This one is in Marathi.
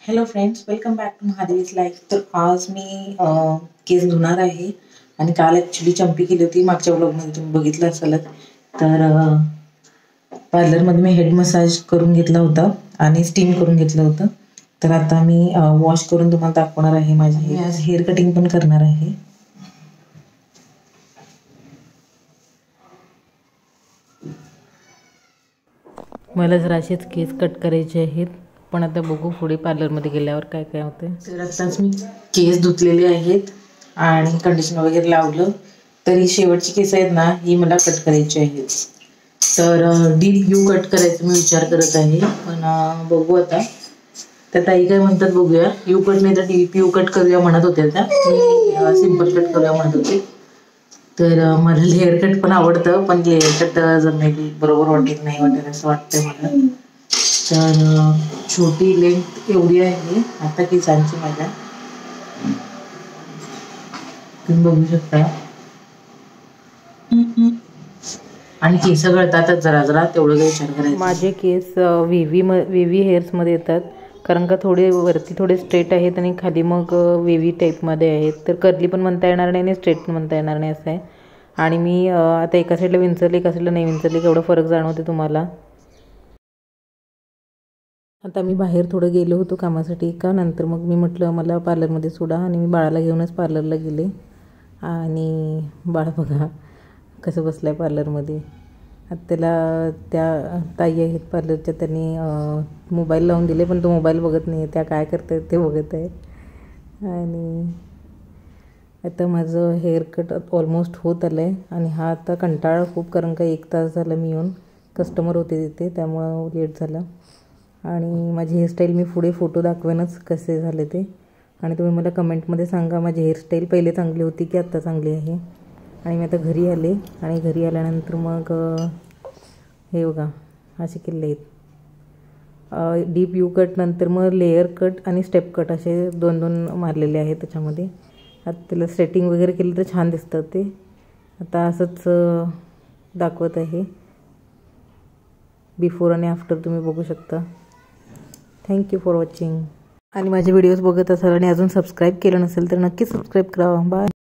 Hello friends, welcome back to Mahadevi's life. तर आज मी केस धुणार आहे आणि काल ॲक्च्युली चंपी केली होती, मागच्या व्लॉगमध्ये तुम्ही बघितलं असेलच। तर पार्लरमध्ये मी हेड मसाज करून घेतला होता आणि स्टीम करून घेतलं होतं। तर आता मी वॉश करून तुम्हाला दाखवणार आहे माझे मी आज हेअर कटिंग पण करणार आहे। मला जर असेच केस कट करायचे आहेत, पण आता बघू पुढे पार्लरमध्ये गेल्यावर काय काय होते। तर आताच मी केस धुतलेले आहेत आणि कंडिशनर वगैरे लावलं। तर ही शेवटची केस आहेत ना, ही मला कट करायची आहेत। तर डीप यू कट करायचं मी विचार करत आहे, पण बघू आता। त्या ताई काय म्हणतात बघूया, यू कट नाही तर डीप यू कट करूया म्हणत होत्या त्या, मी सिंपल कट करूया म्हणत होते। तर मला लेअर कट पण आवडतं, पण लेअर कट जमेल बरोबर वाटेल नाही वाटेल असं वाटतंय मला। तर छोटी लेंथ एवढी आहे आता केसांची माझ्या, तुम्ही बघू शकता। आणि केस गळतातच जरा जरा, तेवढं काही विचार करायचं। माझे केस वेव्ही हेअर्समध्ये येतात, कारण का थोडे वरती थोडे स्ट्रेट आहेत आणि खाली मग वेव्ही टाईपमध्ये आहेत। तर कर्ली पण म्हणता येणार नाही आणि स्ट्रेट पण म्हणता येणार नाही असं आहे। आणि मी आता एका साईडला विंचरले एका साईडला नाही विंचरले, केवढा फरक जाणवते तुम्हाला। आता मी बाहेर थोडं गेलो होतो कामासाठी का, नंतर मग मी म्हटलं मला पार्लरमध्ये सोडा आणि मी बाळाला घेऊनच पार्लरला गेले। आणि बाळ बघा कसं बसलं आहे पार्लरमध्ये। आता त्याला त्या ताई आहेत पार्लरच्या, त्यांनी मोबाईल लावून दिले, पण तो मोबाईल बघत नाही आहे, त्या काय करत आहेत ते बघत आहे। आणि आता माझं हेअर कट ऑलमोस्ट होत आलं आहे आणि हा आता कंटाळा खूप, कारण का 1 तास झालं मी येऊन, कस्टमर होते तिथे त्यामुळं लेट झालं। आणि माझी हेअरस्टाईल मी पुढे फोटो दाखवेनच कसे झाले ते, आणि तुम्ही मला कमेंटमध्ये सांगा माझी हेअरस्टाईल पहिले चांगली होती की आत्ता चांगली आहे। आणि मी आता घरी आले आणि घरी आल्यानंतर मग हे बघा असे केले आहेत डीप यू कट, नंतर मग लेअर कट आणि स्टेप कट असे 2-2 मारलेले आहेत त्याच्यामध्ये। आता त्याला सेटिंग वगैरे केली तर छान दिसतं ते। आता असंच दाखवत आहे, बिफोर आणि आफ्टर तुम्ही बघू शकता। Thank you for watching. आणि माझे व्हिडिओज बघत असाल आणि अजून सबस्क्राईब केलं नसेल तर नक्की सबस्क्राईब करा। बाय।